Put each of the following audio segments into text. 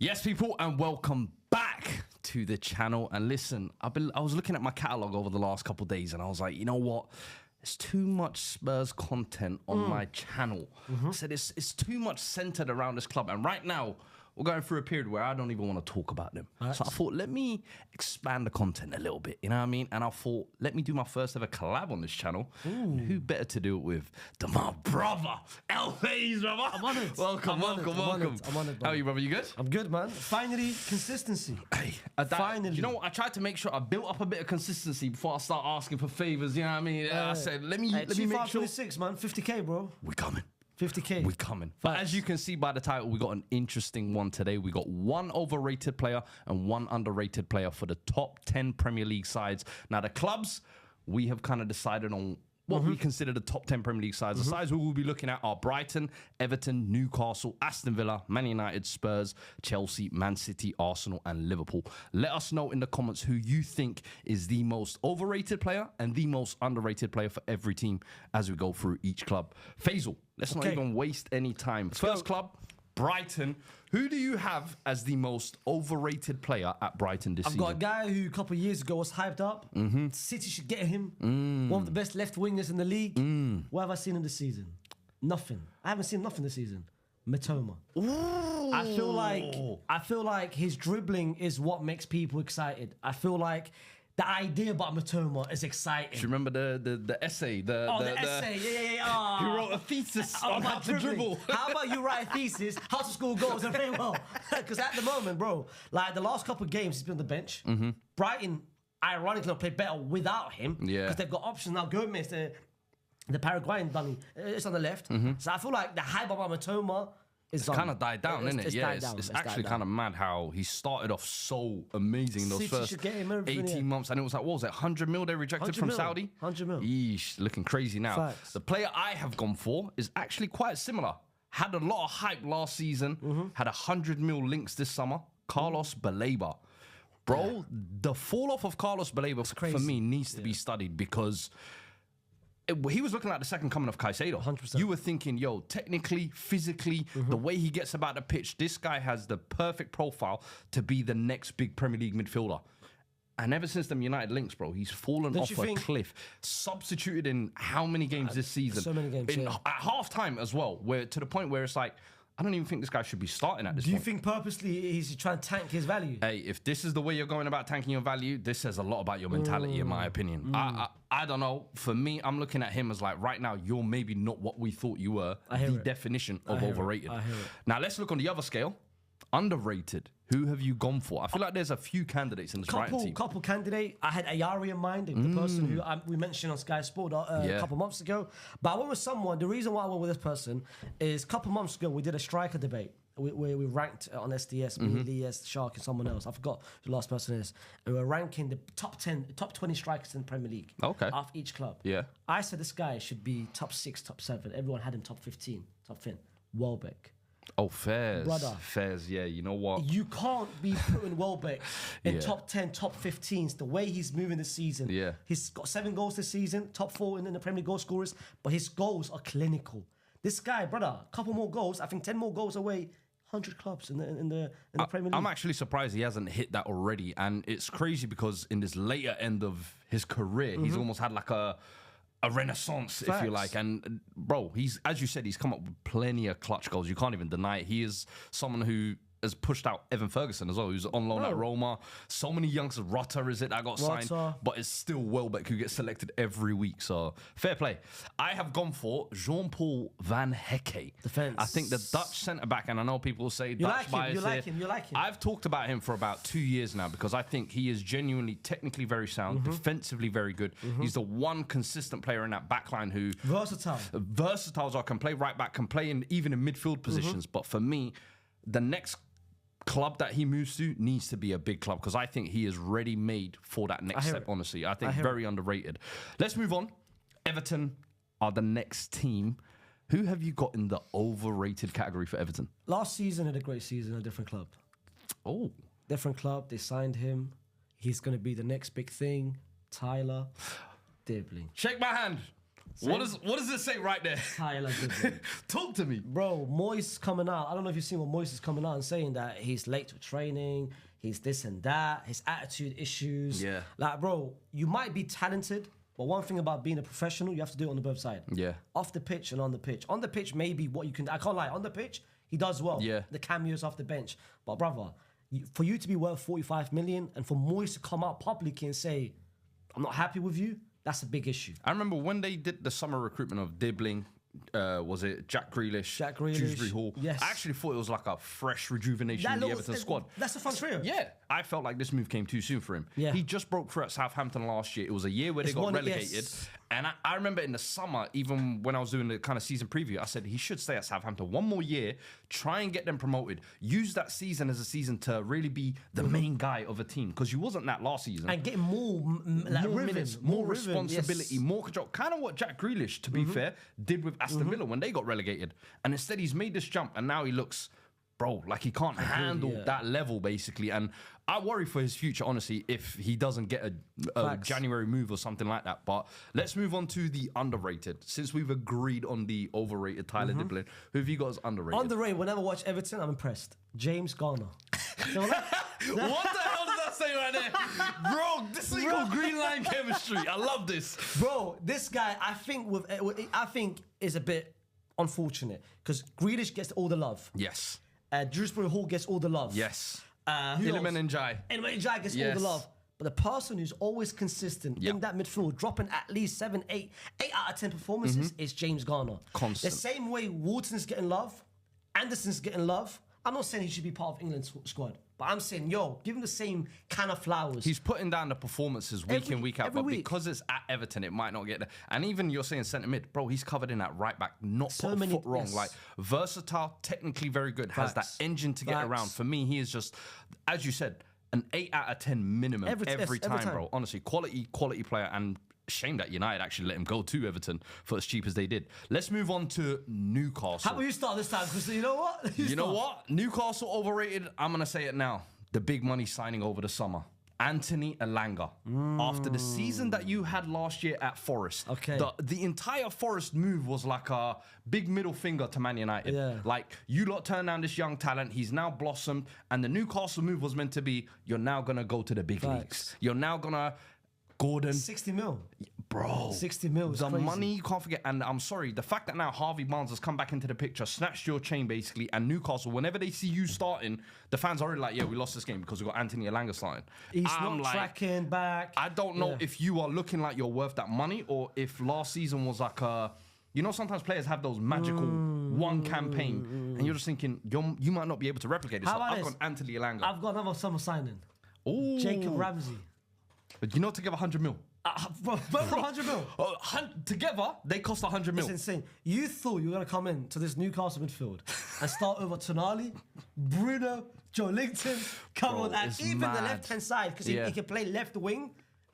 Yes, people, and welcome back to the channel. And listen, I was looking at my catalogue over the last couple of days, and I was like, you know what? There's too much Spurs content on my channel. I said it's too much centered around this club, and right now we're going through a period where I don't even want to talk about them. Right. So I thought, let me expand the content a little bit, you know what I mean? And I thought, let me do my first ever collab on this channel. And who better to do it with than my brother, Faysal, brother. I'm honoured. Welcome. I'm honoured, How are you, brother? You good? I'm good, man. Finally, consistency. Hey, Finally. You know what? I tried to make sure I built up a bit of consistency before I start asking for favours, you know what I mean? I said, let me make sure. 2526, man. 50K, bro. We're coming. 50K. We're coming. But as you can see by the title, we got an interesting one today. We got one overrated player and one underrated player for the top 10 Premier League sides. Now, the clubs, we have kind of decided on what we consider the top 10 Premier League sides. The sides we will be looking at are Brighton, Everton, Newcastle, Aston Villa, Man United, Spurs, Chelsea, Man City, Arsenal, and Liverpool. Let us know in the comments who you think is the most overrated player and the most underrated player for every team as we go through each club. Faysal, let's not even waste any time. First club, Brighton. Who do you have as the most overrated player at Brighton this season? I've got a guy who a couple of years ago was hyped up. City should get him. One of the best left wingers in the league. What have I seen in the season? Nothing. I haven't seen nothing this season. Matoma. I feel like his dribbling is what makes people excited. I feel like the idea about Matoma is exciting. Do you remember the essay? The essay, yeah. He wrote a thesis on how to dribble. How about you write a thesis, how to score goals and play well? Because at the moment, bro, like the last couple of games, he's been on the bench. Brighton, ironically, will play better without him. Because they've got options now. Gomez, the Paraguayan dummy, it's on the left. So I feel like the hype about Matoma, it's kind of died down, isn't it? Yeah, it's actually kind of mad how he started off so amazing those first 18 months. And it was like, what was it, 100 mil they rejected from Saudi? 100 mil. Yeesh, looking crazy now. Facts. The player I have gone for is actually quite similar. Had a lot of hype last season, had 100 mil links this summer. Carlos Baleba. Bro, the fall off of Carlos Baleba for me needs to be studied because he was looking like the second coming of Caicedo. 100%. You were thinking, yo, technically, physically, the way he gets about the pitch, this guy has the perfect profile to be the next big Premier League midfielder. And ever since them United links, bro, he's fallen off a cliff. Substituted in how many games this season? So many games, At half time as well, where to the point where it's like, I don't even think this guy should be starting at this point. Do you think purposely he's trying to tank his value? Hey, if this is the way you're going about tanking your value, this says a lot about your mentality, in my opinion. I don't know. For me, I'm looking at him as like, right now, you're maybe not what we thought you were. The definition of overrated. Now, let's look on the other scale. Underrated. Who have you gone for? I feel like there's a few candidates in this Brighton team. Couple candidate. I had Ayari in mind, the person who we mentioned on Sky Sport a couple months ago. But I went with someone. The reason why I went with this person is a couple months ago we did a striker debate. We ranked on SDS, me, Elias, Shark, and someone else. I forgot who the last person is. And we were ranking the top 20 strikers in the Premier League. Okay. Off each club. Yeah. I said this guy should be top 6, top 7. Everyone had him top 15, top 10. Welbeck. Oh, Fairs. Brother. Fairs, yeah, you know what? You can't be putting Welbeck in top 10, top 15s, the way he's moving this season. Yeah. He's got 7 goals this season, top 4 in the Premier League goal scorers, but his goals are clinical. This guy, brother, a couple more goals, I think 10 more goals away, 100 clubs in the Premier League. I'm actually surprised he hasn't hit that already, and it's crazy because in this later end of his career, he's almost had like a renaissance, if you like. And bro, he's, as you said, he's come up with plenty of clutch goals. You can't even deny it. He is someone who has pushed out Evan Ferguson as well, who's on loan at Roma. So many youngsters. Rutter is it that got signed, but it's still Welbeck who gets selected every week. So fair play. I have gone for Jean-Paul Van Hecke. Defense. I think the Dutch centre back, and I know people say Dutch bias. You like him. I've talked about him for about 2 years now because I think he is genuinely technically very sound, defensively very good. He's the one consistent player in that backline who versatile as well, can play right back, can play even in midfield positions. But for me, the next club that he moves to needs to be a big club because I think he is ready made for that next step, honestly. I think very underrated. Let's move on. Everton are the next team. Who have you got in the overrated category for Everton? Last season had a great season, a different club. Oh. Different club, they signed him. He's going to be the next big thing. Tyler Dibbling. Shake my hand. What does it say right there? Tyler Goodman. Talk to me. Bro, Moyes coming out. I don't know if you've seen what Moyes is coming out and saying that he's late to training, he's this and that, his attitude issues. Yeah. Like, bro, you might be talented, but one thing about being a professional, you have to do it on the both side. Yeah. Off the pitch and on the pitch. On the pitch, maybe what you can... I can't lie. On the pitch, he does well. Yeah. The cameos off the bench. But, brother, for you to be worth 45 million and for Moyes to come out publicly and say, I'm not happy with you, that's a big issue. I remember when they did the summer recruitment of Dibbling, was it Jack Grealish, Dewsbury Hall? Yes. I actually thought it was like a fresh rejuvenation in the Everton squad. That's a fun trio. Yeah, I felt like this move came too soon for him. Yeah. He just broke through at Southampton last year. It was a year where they got relegated. Yes. And I remember in the summer, even when I was doing the kind of season preview, I said he should stay at Southampton one more year, try and get them promoted. Use that season as a season to really be the main guy of a team, because you wasn't that last season. And get more minutes, more responsibility, more control. Kind of what Jack Grealish, to be fair, did with Aston Villa when they got relegated. And instead he's made this jump and now he looks... Bro, like he can't handle that level, basically. And I worry for his future, honestly, if he doesn't get a January move or something like that. But let's move on to the underrated. Since we've agreed on the overrated Tyler Dibbling, who have you got as underrated? Underrated, whenever I watch Everton, I'm impressed. James Garner. What the hell does that say right there? Bro, this is called Green Line chemistry. I love this. Bro, this guy, I think is a bit unfortunate because Grealish gets all the love. Yes. Dewsbury Hall gets all the love. Yes. Iliman Ndiaye. Iliman Ndiaye gets all the love. But the person who's always consistent in that midfield, dropping at least 7, 8 out of 10 performances is James Garner. Constant. The same way Wharton's getting love, Anderson's getting love. I'm not saying he should be part of England's squad, but I'm saying, give him the same kind of flowers. He's putting down the performances week in, week out, but because it's at Everton, it might not get there. And even you're saying centre mid, bro, he's covered in at right back, not put a foot wrong. Like, versatile, technically very good, has that engine to get around. For me, he is just, as you said, an 8 out of 10 minimum every time, bro. Honestly, quality player, and shame that United actually let him go to Everton for as cheap as they did. Let's move on to Newcastle. How about you start this time? Because you know what? You know what? Newcastle overrated. I'm going to say it now. The big money signing over the summer. Anthony Elanga. After the season that you had last year at Forest. Okay. The entire Forest move was like a big middle finger to Man United. Yeah. Like, you lot turned down this young talent. He's now blossomed. And the Newcastle move was meant to be, you're now going to go to the big leagues. You're now going to... Gordon. 60 mil. Bro. 60 mil is crazy. Money you can't forget. And I'm sorry, the fact that now Harvey Barnes has come back into the picture, snatched your chain basically, and Newcastle, whenever they see you starting, the fans are already like, yeah, we lost this game because we got Anthony Elanga starting. He's not tracking back. I don't know if you are looking like you're worth that money or if last season was like a... You know, sometimes players have those magical one campaign and you're just thinking, you might not be able to replicate this. I've got Anthony Elanga. I've got another summer signing. Ooh. Jacob Ramsey. But you know, to give 100 mil. For 100 mil. Together, they cost 100 mil. It's insane. You thought you were going to come in to this Newcastle midfield and start over Tonali, Bruno, Joe Linton, come on, and even the left-hand side, because he can play left wing.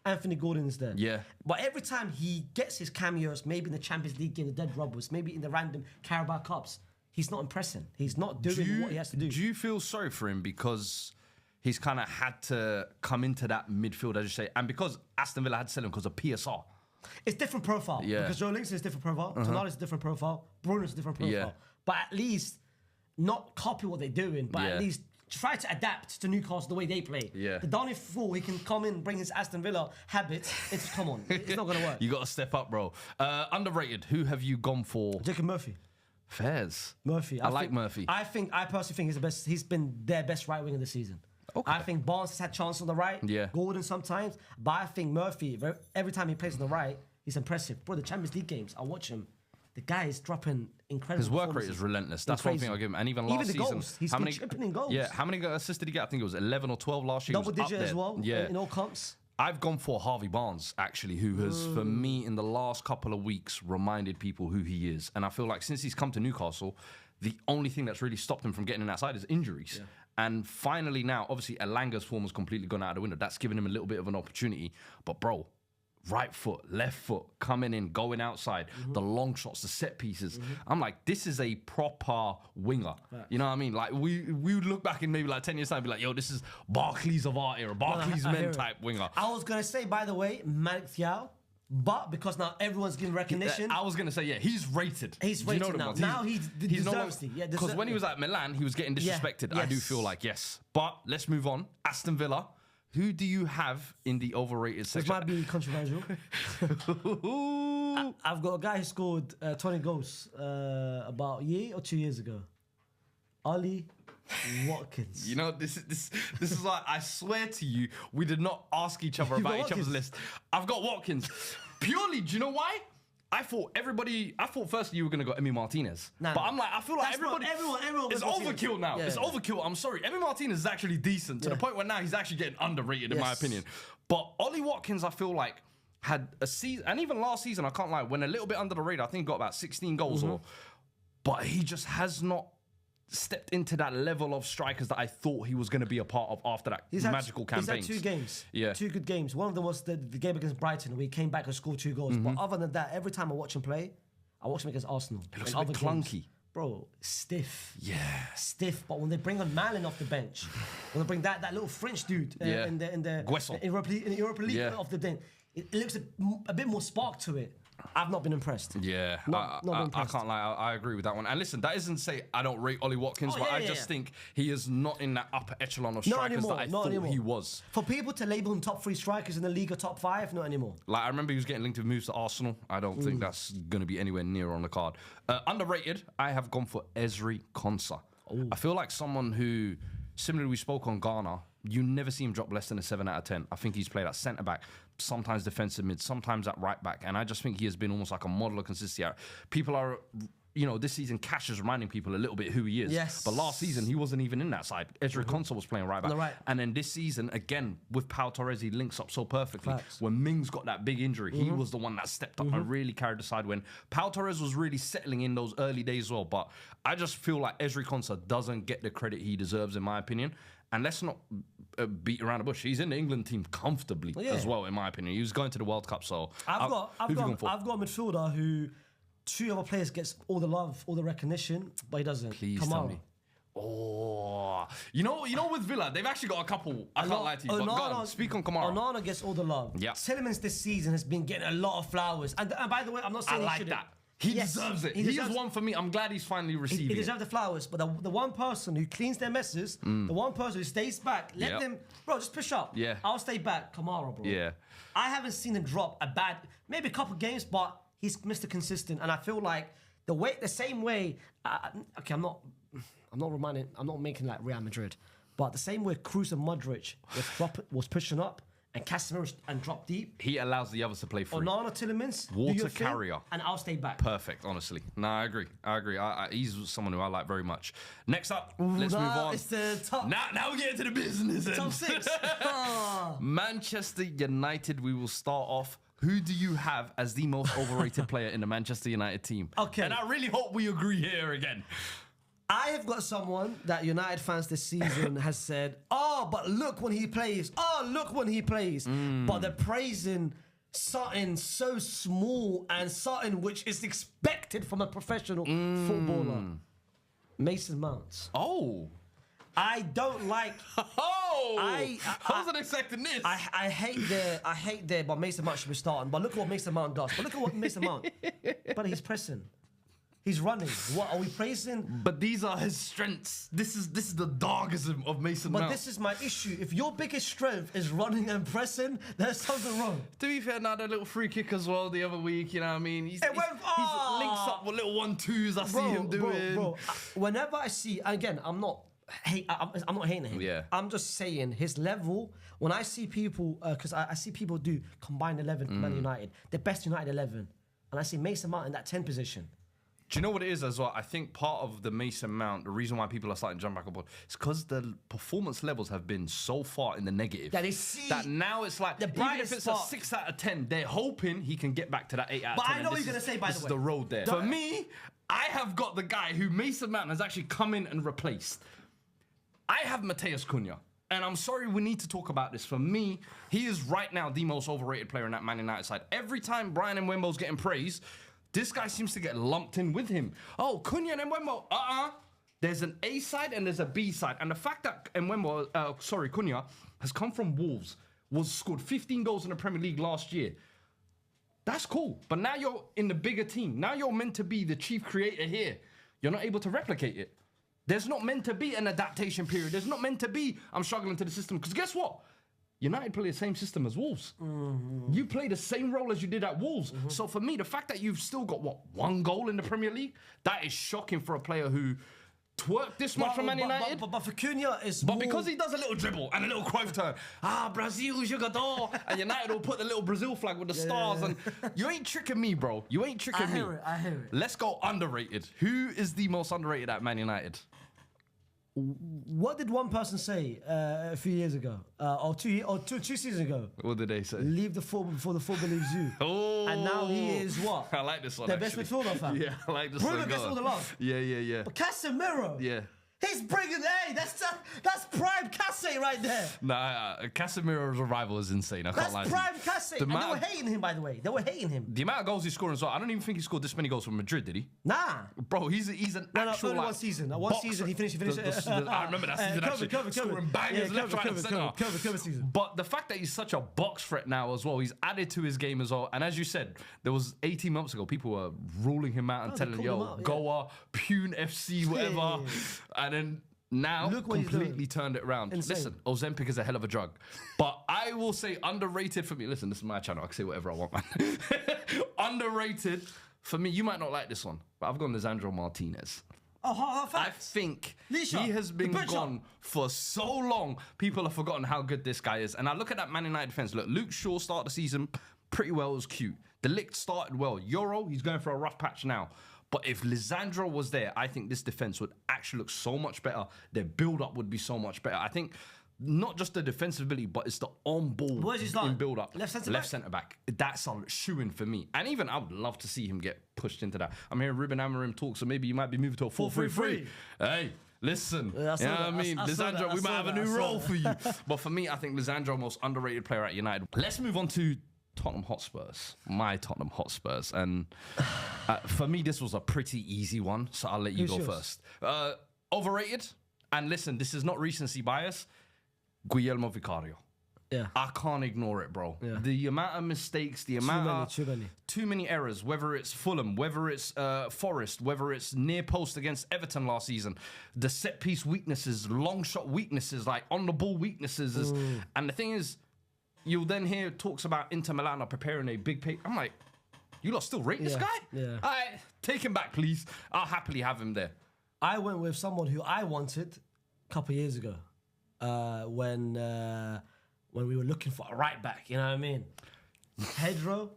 Anthony Gordon is there. Yeah. But every time he gets his cameos, maybe in the Champions League game, the Dead Robbers, maybe in the random Carabao Cups, he's not impressing. He's not doing what he has to do. Do you feel sorry for him because... He's kind of had to come into that midfield, as you say, and because Aston Villa had to sell him because of PSR. It's different profile. Yeah. Because Joe Linton is different profile, Tonali's a different profile, Bruno's a different profile. Yeah. But at least not copy what they're doing, but at least try to adapt to Newcastle the way they play. Yeah. The Donny fool, he can come in, bring his Aston Villa habits. Come on, it's not going to work. You got to step up, bro. Underrated. Who have you gone for? Jacob Murphy. Fairs. Murphy. I like Murphy. I personally think he's the best. He's been their best right winger this season. Okay. I think Barnes has had chances on the right. Yeah. Gordon sometimes. But I think Murphy, every time he plays on the right, he's impressive. Bro, the Champions League games, I watch him. The guy is dropping incredible. His work rate is relentless. That's one thing I'll give him. And even last season, goals. He's been chipping in goals. Yeah, how many assists did he get? I think it was 11 or 12 last year. Double digit as well. Yeah. In all comps. I've gone for Harvey Barnes, actually, who has, for me, in the last couple of weeks, reminded people who he is. And I feel like since he's come to Newcastle, the only thing that's really stopped him from getting in that side is injuries. Yeah. And finally now, obviously, Elanga's form has completely gone out of the window. That's given him a little bit of an opportunity. But, bro, right foot, left foot, coming in, going outside, the long shots, the set pieces. I'm like, this is a proper winger. Right. You know what I mean? Like, we would look back in maybe like 10 years' time and be like, yo, this is Barclays of our era, Barclays men type winger. I was going to say, by the way, Malik Thiaw. But because now everyone's giving recognition. I was going to say, yeah, he's rated. He's Do you rated know now. what? Now he deserves it. Yeah, because when he was at Milan, he was getting disrespected. Yeah, I do yes. feel like, yes. But let's move on. Aston Villa. Who do you have in the overrated This section? might be controversial. I've got a guy who scored 20 goals about a year or 2 years ago. Ollie Watkins. You know, this is why I swear to you, we did not ask each other about each other's list. I've got Watkins. Purely, do you know why? I thought firstly you were going to go Emi Martinez. Nah, but I'm like, I feel like everyone it's Martinez. overkill now. Yeah, it's overkill. I'm sorry. Emi Martinez is actually decent to the point where now he's actually getting underrated in my opinion. But Ollie Watkins, I feel like, had a season, and even last season, I can't lie, went a little bit under the radar. I think he got about 16 goals but he just has not stepped into that level of strikers that I thought he was going to be a part of after that magical campaign. He's had 2 games. Yeah. 2 good games. One of them was the game against Brighton where he came back and scored 2 goals. But other than that, every time I watch him play, I watch him against Arsenal. It looks a bit clunky. Bro, stiff. Yeah. Stiff. But when they bring on Malin off the bench, when they bring that little French dude in the Europa League off the bench, it looks a bit more spark to it. I've not been impressed. Yeah, not been impressed. I can't lie. I agree with that one. And listen, that isn't to say I don't rate Ollie Watkins, but I just think he is not in that upper echelon of strikers that I thought he was. For people to label him top 3 strikers in the league or top 5, not anymore. Like, I remember he was getting linked with moves to Arsenal. I don't think that's going to be anywhere near on the card. Underrated, I have gone for Ezri Konsa. I feel like someone who, similarly we spoke on Ghana, you never see him drop less than a 7 out of 10. I think he's played at centre-back, sometimes defensive mid, sometimes at right-back. And I just think he has been almost like a model of consistency. People are, this season, Cash is reminding people a little bit who he is. Yes. But last season, he wasn't even in that side. Ezri Konsa was playing right-back. Right. And then this season, again, with Pau Torres, he links up so perfectly. Facts. When Mings got that big injury, he was the one that stepped up and really carried the side when Pau Torres was really settling in those early days as well. But I just feel like Ezri Konsa doesn't get the credit he deserves, in my opinion. And let's not beat around the bush. He's in the England team comfortably as well, in my opinion. He was going to the World Cup, so I've got a midfielder who 2 other players gets all the love, all the recognition, but he doesn't. Please tell me. Oh, you know, with Villa, they've actually got a couple. I can't lie to you. But go on, speak on Kamara. Onana gets all the love. Yeah. Tielemans this season has been getting a lot of flowers, and by the way, I'm not saying I like that. He deserves it. He is one for me. I'm glad he's finally receiving it. He deserves the flowers, but the one person who cleans their messes, the one person who stays back, let them, bro, just push up. Yeah. I'll stay back. Kamara, bro. Yeah. I haven't seen him drop maybe a couple games, but he's Mr. Consistent, and I feel like the same way. Okay, I'm not making like Real Madrid, but the same way Kroos and Modric was pushing up. And Casemiro and drop deep. He allows the others to play free. Onana, Tielemans, water carrier, and I'll stay back. Perfect, honestly. No, I agree. He's someone who I like very much. Next up, let's move on. It's the top. Now we get into the business. Top 6. Manchester United. We will start off. Who do you have as the most overrated player in the Manchester United team? Okay. And I really hope we agree here again. I have got someone that United fans this season has said, but look when he plays. Look when he plays. But they're praising something so small and something which is expected from a professional footballer. Mason Mount. Oh. I don't like. I wasn't expecting this. I hate their. But Mason Mount should be starting. But look at what Mason Mount does. But he's pressing. He's running. What are we praising? But these are his strengths. This is the doggism of Mason Mount. But this is my issue. If your biggest strength is running and pressing, there's something wrong. To be fair, now that little free kick as well the other week, you know what I mean? He's links up with little 1-2s. I see him doing. Bro, whenever I see, again, I'm not hating him. Yeah. I'm just saying his level. When I see people, because I see people do combined 11 Man United, the best United 11, and I see Mason Mount in that 10 position. Do you know what it is as well? I think part of the Mason Mount, the reason why people are starting to jump back on board, is because the performance levels have been so far in the negative. That now it's like, even if it's a 6 out of 10, they're hoping he can get back to that 8 out of 10. But I know what you're going to say, by the way. This is the road there. For me, I have got the guy who Mason Mount has actually come in and replaced. I have Mateus Cunha. And I'm sorry, we need to talk about this. For me, he is right now the most overrated player in that Man United side. Every time Brian Mbeumo's getting praised, this guy seems to get lumped in with him. Oh, Cunha and Mbeumo, There's an A side and there's a B side. And the fact that Cunha has come from Wolves, scored 15 goals in the Premier League last year, That's cool. But now you're in the bigger team. Now you're meant to be the chief creator here. You're not able to replicate it. There's not meant to be an adaptation period. There's not meant to be, I'm struggling to the system. Because guess what? United play the same system as Wolves. You play the same role as you did at Wolves. So for me, the fact that you've still got, what, 1 goal in the Premier League? That is shocking for a player who twerked this much from Man United. But for Cunha, it's But because he does a little dribble and a little Cruyff turn, Brazil, jogador, and United will put the little Brazil flag with the stars, and you ain't tricking me, bro. You ain't tricking me. I hear it. Let's go underrated. Who is the most underrated at Man United? What did one person say a few years ago, or two seasons ago? What did they say? Leave the football before the football leaves you. Oh, and now he is what? I like this one. The best midfielder, fam. Yeah, I like this Bruno one. gets all the love. Yeah. But Casemiro. Yeah. He's bringing, that's prime Casse right there. Nah, Casemiro's arrival is insane. I can't lie. That's prime Casse. And they were hating him, by the way. They were hating him. The amount of goals he's scoring as well. I don't even think he scored this many goals for Madrid, did he? Nah. Bro, he's an actual, only one season. One season he finished. I remember that season actually. Scoring bangers left, right, and centre. Cover season. But the fact that he's such a box threat now as well, he's added to his game as well. And as you said, there was 18 months ago, people were ruling him out and telling him, yo, Goa, Pune FC, whatever. And then now completely turned it around. Insane. Listen, Ozempic is a hell of a drug. But I will say underrated for me. Listen, this is my channel. I can say whatever I want, man. Underrated for me. You might not like this one, but I've gone Lisandro Martinez. Oh, I think he has been gone for so long. People have forgotten how good this guy is. And I look at that Man United defense. Look, Luke Shaw started the season pretty well. It was cute. De Ligt started well. Euro, he's going for a rough patch now. But if Lisandro was there, I think this defense would actually look so much better. Their build-up would be so much better. I think not just the defensive ability, but it's the on-ball in build-up. Left centre-back. That's a shoo-in for me. And even I would love to see him get pushed into that. I'm hearing Ruben Amorim talk, so maybe you might be moving to a 4-3-3. Hey, listen. You know what I mean? Lisandro, we might have a new role for you. But for me, I think Lisandro, most underrated player at United. Let's move on to Tottenham Hotspurs, my Tottenham Hotspurs. And for me, this was a pretty easy one, so I'll let you go first. Overrated, and listen, this is not recency bias, Guillermo Vicario. Yeah. I can't ignore it, bro. Yeah. The amount of mistakes, the amount too many errors, whether it's Fulham, whether it's Forest, whether it's near post against Everton last season, the set piece weaknesses, long shot weaknesses, like on the ball weaknesses. And the thing is, you'll then hear talks about Inter Milan are preparing a big pay. I'm like, you lot still rate this guy? Yeah. All right, take him back, please. I'll happily have him there. I went with someone who I wanted a couple of years ago when we were looking for a right back. You know what I mean? Pedro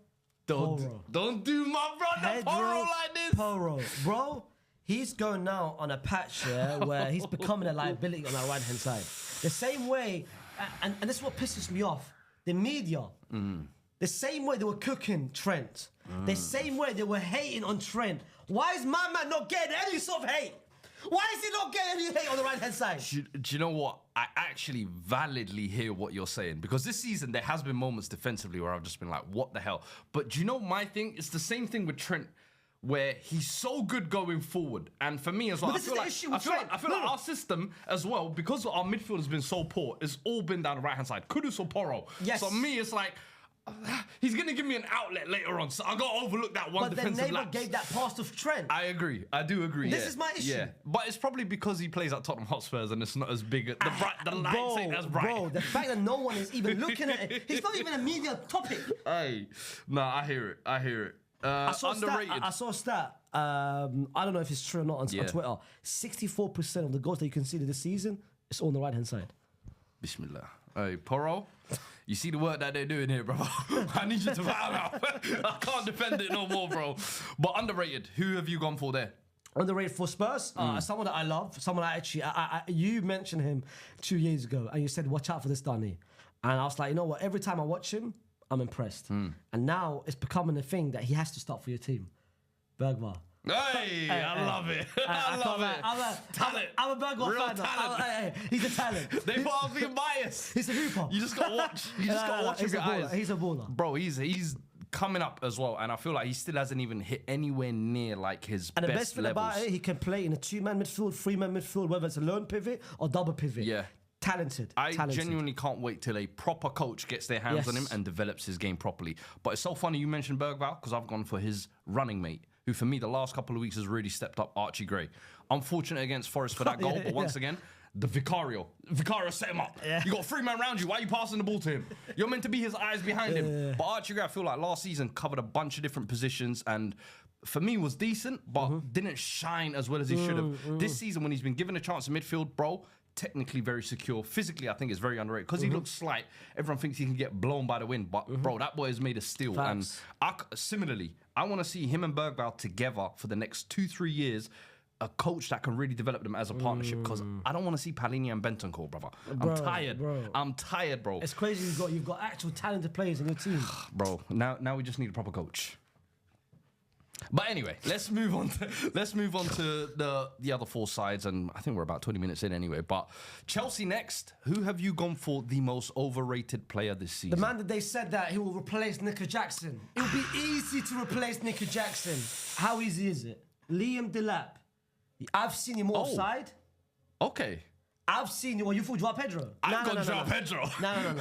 Porro. Don't do my brother Porro like this. Porro. Bro, he's going now on a patch where he's becoming a liability on our right-hand side. The same way, and this is what pisses me off, the media, the same way they were cooking Trent, the same way they were hating on Trent. Why is my man not getting any sort of hate? Why is he not getting any hate on the right-hand side? Do you know what? I actually validly hear what you're saying. Because this season, there has been moments defensively where I've just been like, what the hell? But do you know my thing? It's the same thing with Trent, where he's so good going forward. And for me as well, I feel like our system as well, because our midfield has been so poor, it's all been down the right-hand side. Kudus or Porro. Yes. So me, it's like, he's going to give me an outlet later on, so I got to overlook that one defensive lapse. But they never gave that pass to Trent. I agree. I do agree. This is my issue. Yeah. But it's probably because he plays at Tottenham Hotspurs and it's not as big. The lights ain't as bright. Bro, the fact that no one is even looking at it, he's not even a media topic. Hey, no, I hear it. I saw underrated. I saw a stat. I don't know if it's true or not on Twitter. 64% of the goals that you conceded this season is on the right-hand side. Bismillah. Hey, Porro, you see the work that they're doing here, bro. I need you to bow out. I can't defend it no more, bro. But underrated, who have you gone for there? Underrated for Spurs, someone that I love, someone I actually, you mentioned him 2 years ago, and you said, watch out for this Danny. And I was like, you know what, every time I watch him, I'm impressed. And now it's becoming a thing that he has to start for your team. Bergvall. Hey, I love it. I love it. I'm a Bergvall fan. He's a talent. They put off being biased. He's a hooper. You just got to watch. You just got to watch with your eyes. He's a baller. Bro, he's coming up as well, and I feel like he still hasn't even hit anywhere near like his best levels. And the best thing about it, he can play in a 2-man midfield, 3-man midfield, whether it's a lone pivot or double pivot. Yeah. Talented. I genuinely can't wait till a proper coach gets their hands on him and develops his game properly. But it's so funny you mentioned Bergvall because I've gone for his running mate, who for me the last couple of weeks has really stepped up, Archie Gray. Unfortunate against Forest for that goal, but once again, the Vicario set him up. Yeah. You got 3 men around you. Why are you passing the ball to him? You're meant to be his eyes behind him. But Archie Gray, I feel like last season covered a bunch of different positions and for me was decent, but didn't shine as well as he should have. This season, when he's been given a chance in midfield, bro, technically very secure. Physically, I think is very underrated because he looks slight. Everyone thinks he can get blown by the wind, but bro, that boy has made a steal. Facts. And similarly, I want to see him and Bergvall together for the next 2-3 years. A coach that can really develop them as a partnership because I don't want to see Palhinha and Bentancur, brother. I'm tired. I'm tired, bro. It's crazy you've got actual talented players in your team. Bro, now we just need a proper coach. But anyway, let's move on to the other 4 sides, and I think we're about 20 minutes in anyway. But Chelsea next. Who have you gone for the most overrated player this season? The man that they said that he will replace Nico Jackson. It will be easy to replace Nico Jackson. How easy is it? Liam Delap. I've seen him offside. Okay. I've seen you. Well, you thought Joao Pedro. I've got Joao Pedro. No.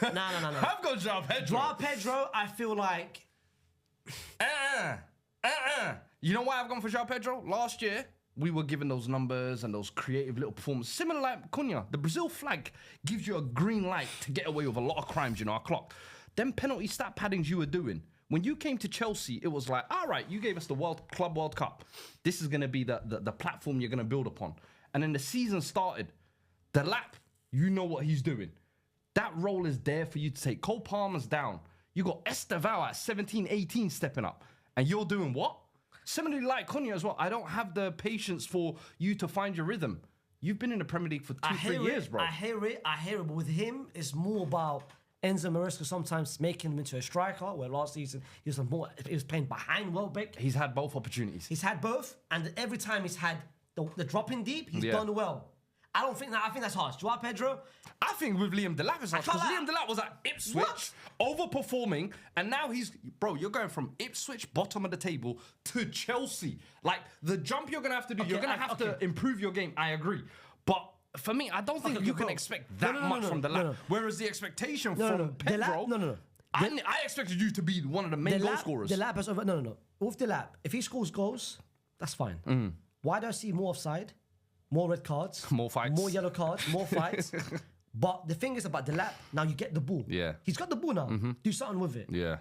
I've got Joao Pedro. Joao Pedro, I feel like. You know why I've gone for Joao Pedro? Last year, we were given those numbers and those creative little performances. Similar like Cunha. The Brazil flag gives you a green light to get away with a lot of crimes, you know, I clocked. Them penalty stat paddings you were doing. When you came to Chelsea, it was like, all right, you gave us the Club World Cup. This is going to be the platform you're going to build upon. And then the season started. The lap, you know what he's doing. That role is there for you to take. Cole Palmer's down. You got Esteval at 17, 18 stepping up. And you're doing what? Similarly like Cunha as well. I don't have the patience for you to find your rhythm. You've been in the Premier League for 2-3 years, bro. I hear it. But with him, it's more about Enzo Maresca sometimes making him into a striker, where last season he was playing behind Welbeck. He's had both opportunities. He's had both, and every time he's had the drop in deep, he's done well. I think that's harsh. Joao Pedro? I think with Liam Delap it's harsh, because Liam Delap was at Ipswich, overperforming, and now you're going from Ipswich, bottom of the table, to Chelsea. Like, the jump you're going to have to do, you're going to have to improve your game, I agree. But for me, I don't think you can expect that much from Delap. Whereas the expectation from Pedro... I expected you to be one of the main goal scorers. Delap has over... No. With Delap, if he scores goals, that's fine. Why do I see more offside, more red cards, more fights, more yellow cards, more fights? But the thing is about Delap, now you get the ball. Yeah. He's got the ball now. Do something with it. Yeah.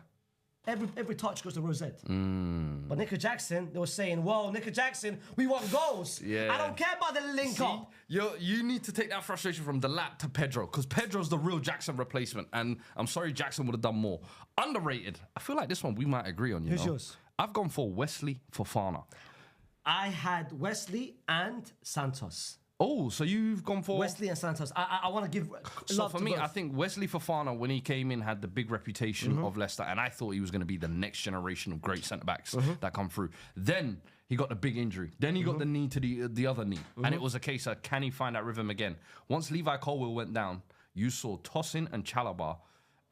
Every touch goes to Rosette. But Nico Jackson, they were saying, "Whoa, Nico Jackson, we want goals. Yeah. I don't care about the link up." You need to take that frustration from Delap to Pedro, because Pedro's the real Jackson replacement, and I'm sorry Jackson would have done more. Underrated. I feel like this one we might agree on. Who's yours? I've gone for Wesley Fofana. I had Wesley and Santos. Oh, so you've gone for... Wesley and Santos. I want to give So for me, I think Wesley Fofana, when he came in, had the big reputation of Leicester, and I thought he was going to be the next generation of great centre-backs that come through. Then he got the big injury. Then he got the knee to the other knee. And it was a case of, can he find that rhythm again? Once Levi Colwill went down, you saw Tosin and Chalobah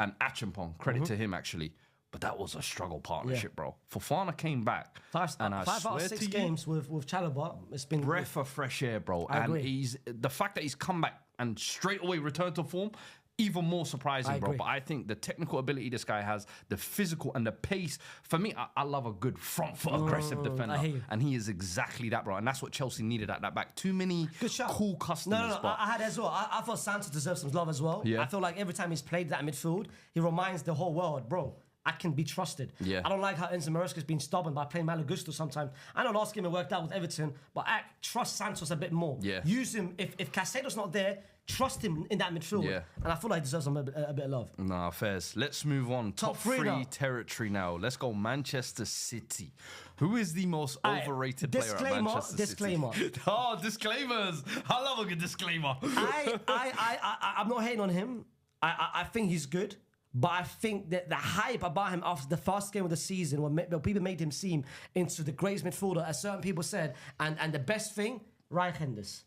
and Acheampong. Credit to him, actually. But that was a struggle partnership, bro. Fofana came back. Five out of 6 games with Chalobah. It's been breath of fresh air, bro. I agree. The fact that he's come back and straight away returned to form, even more surprising, bro. But I think the technical ability this guy has, the physical and the pace. For me, I love a good front foot aggressive defender. And he is exactly that, bro. And that's what Chelsea needed at that back. Too many cool customers. No, I had as well. I thought Santos deserves some love as well. Yeah. I feel like every time he's played that midfield, he reminds the whole world, bro, I can be trusted. Yeah. I don't like how Enzo Maresca's been stubborn by playing Malagusto sometimes. I know last game it worked out with Everton, but I trust Santos a bit more. Yeah. Use him. If Caicedo's not there, trust him in that midfield. Yeah. And I feel like he deserves a bit of love. Nah, fairs. Let's move on. Top three territory now. Let's go Manchester City. Who is the most overrated player at Manchester City? Disclaimer. Oh, disclaimers. I love a good disclaimer. I'm not hating on him. I think he's good. But I think that the hype about him after the first game of the season, when people made him seem into the greatest midfielder, as certain people said, and the best thing, Reijnders.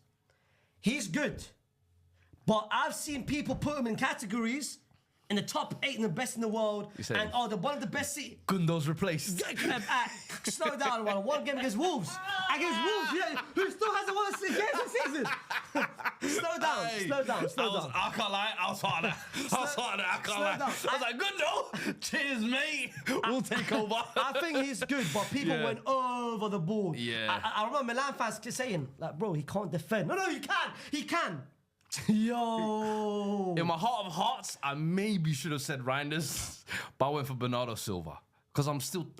He's good. But I've seen people put him in categories in the top 8 and the best in the world, and the one of the best city. Gundo's replaced. Slow down, one game against Wolves. Against Wolves, who still hasn't won a game this season. Slow down. I can't lie. I was hard. I can't lie. I was like, Gundo, cheers, mate. We'll take over. I think he's good, but people went over the ball. Yeah. I remember Milan fans saying, like, bro, he can't defend. No, he can. He can. Yo. In my heart of hearts, I maybe should have said Reinders, but I went for Bernardo Silva. Because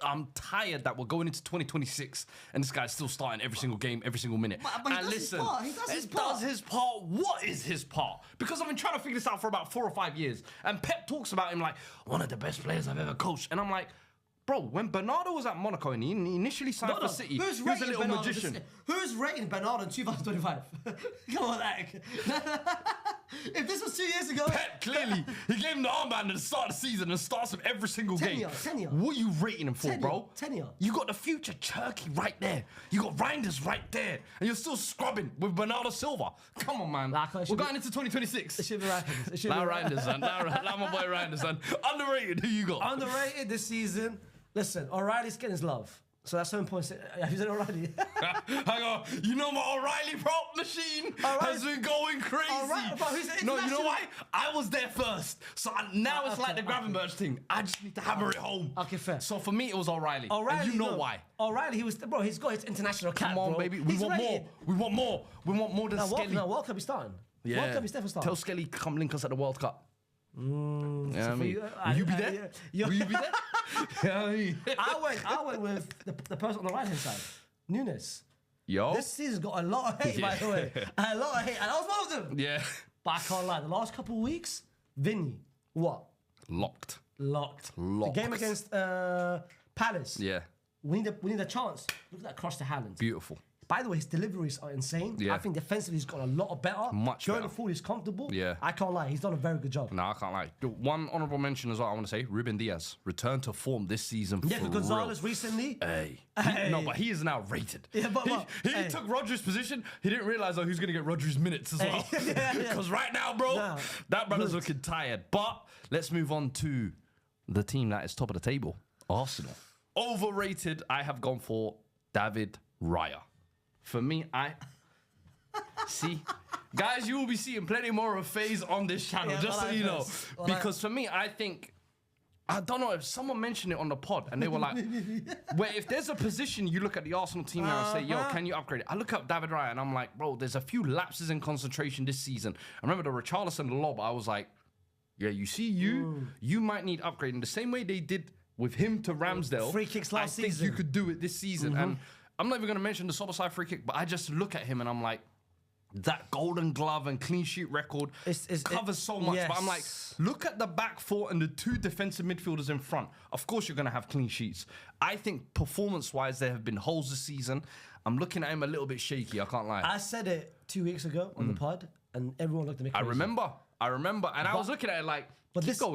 I'm tired that we're going into 2026 and this guy's still starting every single game, every single minute. But he does his part. He does his part. What is his part? Because I've been trying to figure this out for about 4 or 5 years. And Pep talks about him like, one of the best players I've ever coached. And I'm like, bro, when Bernardo was at Monaco and he initially signed for City, he was a little Bernardo magician. Who's rating Bernardo in 2025? Come on, Ak. If this was 2 years ago... Pep, clearly, he gave him the armband at the start of the season and starts him every single game. Tenure. What are you rating him for, bro? Tenure. You got the future Turkey right there. You got Reinders right there. And you're still scrubbing with Bernardo Silva. Come on, man. We're going into 2026. It should be Reinders. Now Reinders, son. Now my boy Reinders, son. Underrated, who you got? Underrated this season. Listen, O'Reilly's getting his love. So that's 7 points. He's an O'Reilly. Hang on. You know my O'Reilly prop machine has been going crazy. No, you know why? I was there first. So now it's like the Gravenberch thing. I just need to hammer it home. Okay, fair. So for me, it was O'Reilly. And you know why. O'Reilly, he's got his international cap, Come on, baby. We want more. We want more. We want more than Skelly. No, World Cup is starting. Yeah. World Cup is definitely starting. Tell Skelly come link us at the World Cup. Yeah, I mean, will you be there? Will you be there? Yeah, I went with the person on the right hand side, Nunes. Yo, this season's got a lot of hate, by the way. A lot of hate, and I was one of them. Yeah, but I can't lie. The last couple of weeks, Vinny, what? Locked. The game against Palace. Yeah, we need a chance. Look at that cross to Haaland. Beautiful. By the way, his deliveries are insane. Yeah. I think defensively he's got a lot better. Much better. Going forward, he's comfortable. Yeah. I can't lie. He's done a very good job. No, I can't lie. One honourable mention as well, I want to say, Ruben Diaz. Returned to form this season for real. Gonzalez recently. No, but he is now rated. Yeah, but he took Rodri's position. He didn't realise, who's going to get Rodri's minutes as well. Because right now, bro, that brother's looking tired. But let's move on to the team that is top of the table, Arsenal. Overrated, I have gone for David Raya. For me, see, guys, you will be seeing plenty more of Faze on this channel, just so you know. Because for me, I think, I don't know if someone mentioned it on the pod and they were like, where if there's a position you look at the Arsenal team now and say, yo, can you upgrade it? I look up David Raya and I'm like, bro, there's a few lapses in concentration this season. I remember the Richarlison lob, I was like, yeah, you see, you might need upgrading the same way they did with him to Ramsdale. Free kicks last season. I think you could do it this season. And I'm not even going to mention the Solskjaer free kick, but I just look at him and I'm like, that golden glove and clean sheet record covers so much. Yes. But I'm like, look at the back four and the 2 defensive midfielders in front. Of course, you're going to have clean sheets. I think performance-wise, there have been holes this season. I'm looking at him a little bit shaky, I can't lie. I said it 2 weeks ago on the pod, and everyone looked at me crazy. I remember. And I was looking at it like,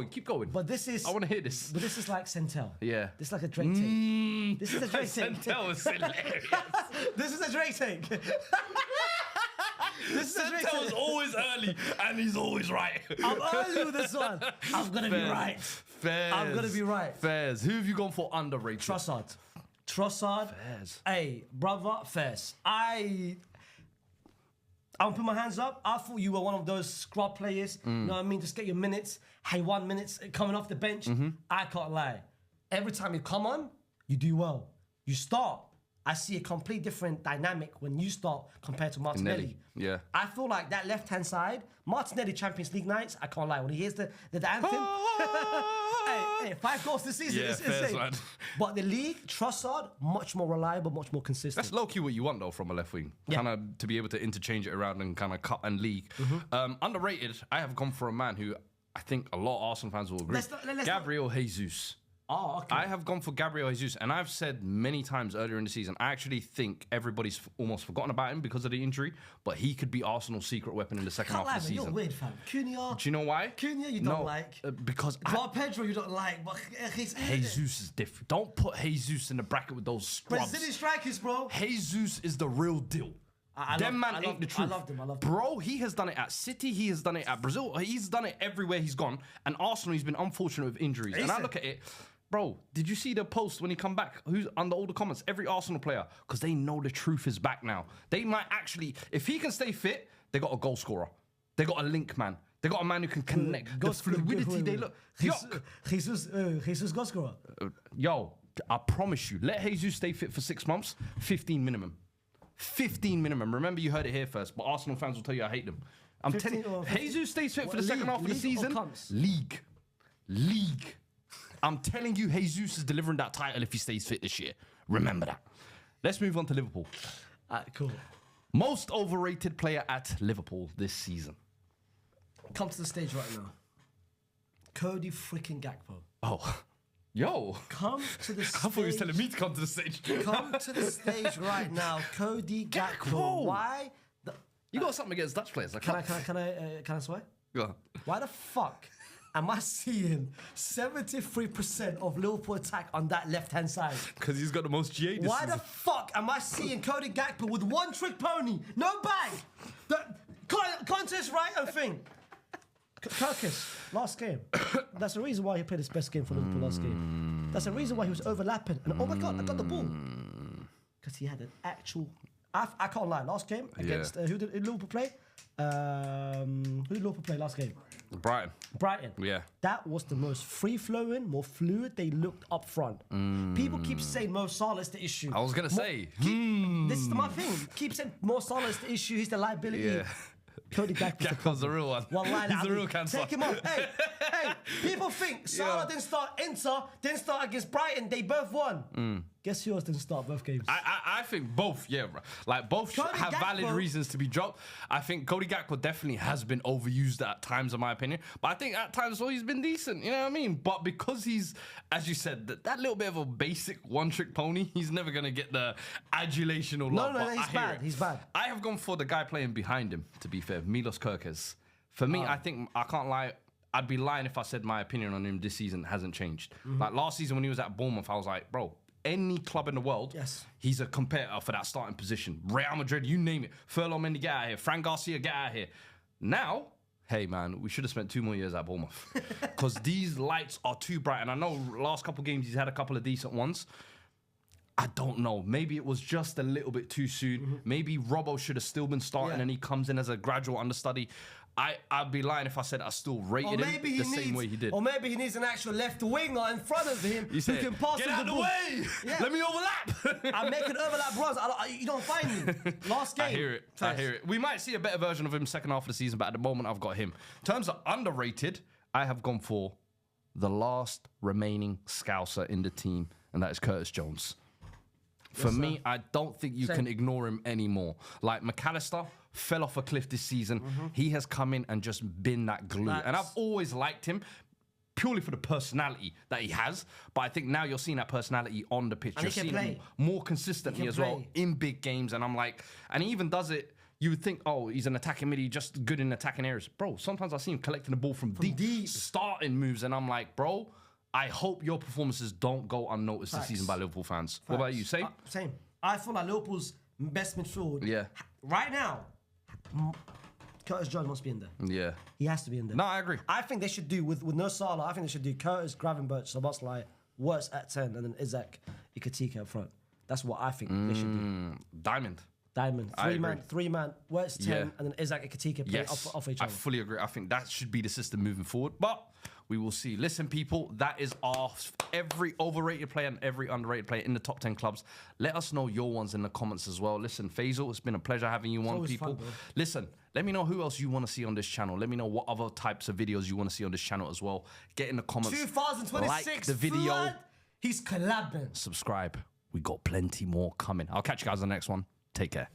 keep going. But this is... I want to hear this. But this is like Centel. Yeah. This is like a Drake take. This is a Drake take. Centel is hilarious. This is a Drake take. Centel is always early and he's always right. I'm early with this one. I'm going to be right. Fairs. I'm going to be right. Fairs. Who have you gone for underrated? Trossard. Fairs. Hey, brother, Fairs. I'll put my hands up. I thought you were one of those scrub players. You know what I mean? Just get your minutes. Hey, 1 minute coming off the bench. I can't lie. Every time you come on, you do well. You start. I see a complete different dynamic when you start compared to Martinelli. Yeah. I feel like that left-hand side, Martinelli Champions League nights, I can't lie. When he hears the anthem, hey, 5 goals this season, it's insane. Man. But the league, Trossard, much more reliable, much more consistent. That's low-key what you want, though, from a left wing. Kind of to be able to interchange it around and kind of cut and league. Underrated, I have gone for a man who I think a lot of Arsenal fans will agree. Gabriel Jesus. Oh, okay. I have gone for Gabriel Jesus, and I've said many times earlier in the season, I actually think everybody's almost forgotten about him because of the injury, but he could be Arsenal's secret weapon in the second half of the season. You're weird, fam. Cunha. Do you know why? Cunha you don't like. Because Pedro you don't like. But Jesus is different. Don't put Jesus in the bracket with those scrubs. Brazilian strikers, bro. Jesus is the real deal. Them man ain't the truth. I loved him. Bro, he has done it at City. He has done it at Brazil. He's done it everywhere he's gone. And Arsenal, he's been unfortunate with injuries. And I look at it, bro, did you see the post when he come back? Who's under all the comments? Every Arsenal player. Because they know the truth is back now. They might actually, if he can stay fit, they got a goal scorer. They got a link man. They got a man who can connect. The fluidity they look. Jesus goal scorer. Yo, I promise you, let Jesus stay fit for 6 months, 15 minimum. 15 minimum. Remember, you heard it here first, but Arsenal fans will tell you I hate them. I'm telling you, Jesus stays fit for the second half of the season. League. I'm telling you, Jesus is delivering that title if he stays fit this year. Remember that. Let's move on to Liverpool. Cool. Most overrated player at Liverpool this season. Come to the stage right now. Cody freaking Gakpo. Oh. Yo. Come to the stage. I thought he was telling me to come to the stage. Come to the stage right now. Cody Gakpo. Why? You got something against Dutch players? Can I swear? Go on. Why the fuck am I seeing 73% of Liverpool attack on that left-hand side? Because he's got the most GA this Why season. the fuck am I seeing Cody Gakpo with one trick pony, no bag? Contest right and thing. Kirkus, last game. That's the reason why he played his best game for Liverpool last game. That's the reason why he was overlapping. And oh my God, I got the ball. Because he had an actual... I can't lie. Last game against... who did Liverpool play? Who did Liverpool play last game? Brighton. Yeah. That was the most free-flowing, more fluid they looked up front. People keep saying Mo Salah's the issue. I was going to say. This is my thing. Keep saying Mo Salah's the issue. He's the liability. Yeah. Cody Gakpo's the real one. He's the real cancer. Take him off. Hey, people think Salah didn't start didn't start against Brighton. They both won. Guess who else didn't start both games? I think both, bro. Like, both have valid reasons to be dropped. I think Cody Gakpo definitely has been overused at times, in my opinion. But I think at times, he's been decent. You know what I mean? But because he's, as you said, that little bit of a basic one-trick pony, he's never going to get the adulation or love. No, he's bad. He's bad. I have gone for the guy playing behind him, to be fair, Milos Kerkez. For me, I think, I can't lie, I'd be lying if I said my opinion on him this season hasn't changed. Like, last season when he was at Bournemouth, I was like, bro, any club in the world, he's a competitor for that starting position. Real Madrid, you name it. Furlong Mendy, get out of here. Fran Garcia, get out of here. Now, hey, man, we should have spent 2 more years at Bournemouth. Because these lights are too bright. And I know last couple games he's had a couple of decent ones. I don't know. Maybe it was just a little bit too soon. Maybe Robbo should have still been starting and he comes in as a gradual understudy. I'd be lying if I said I still rated him the same way he did. Or maybe he needs an actual left winger in front of him who can pass get out the way! Yeah. Let me overlap! I'm making overlap runs. You don't find me. Last game. I hear it. We might see a better version of him second half of the season, but at the moment I've got him. In terms of underrated, I have gone for the last remaining Scouser in the team, and that is Curtis Jones. For me, I don't think you can ignore him anymore. Like McAllister fell off a cliff this season. He has come in and just been that glue. And I've always liked him purely for the personality that he has. But I think now you're seeing that personality on the pitch. You're seeing him more consistently as well in big games. And I'm like, and he even does it. You would think, oh, he's an attacking mid, he's just good in attacking areas. Bro, sometimes I see him collecting the ball from deep, starting moves. And I'm like, bro, I hope your performances don't go unnoticed this season by Liverpool fans. What about you? Same? Same. I feel like Liverpool's best midfield right now, Curtis Jones must be in there. Yeah. He has to be in there. No, I agree. I think they should do, with no Salah, I think they should do Curtis, Gravenberch, Szoboszlai, Wirtz at 10, and then Isaac Ikatika up front. That's what I think they should do. Diamond. Three man, Wirtz 10, and then Isaac Ikatika play off each other. I fully agree. I think that should be the system moving forward. But we will see. Listen, people, that is our every overrated player and every underrated player in the top 10 clubs. Let us know your ones in the comments as well. Listen, Faysal, it's been a pleasure having you on, people. Fun, listen, let me know who else you want to see on this channel. Let me know what other types of videos you want to see on this channel as well. Get in the comments. 2026, like the video. Fuad, he's collabing. Subscribe. We got plenty more coming. I'll catch you guys on the next one. Take care.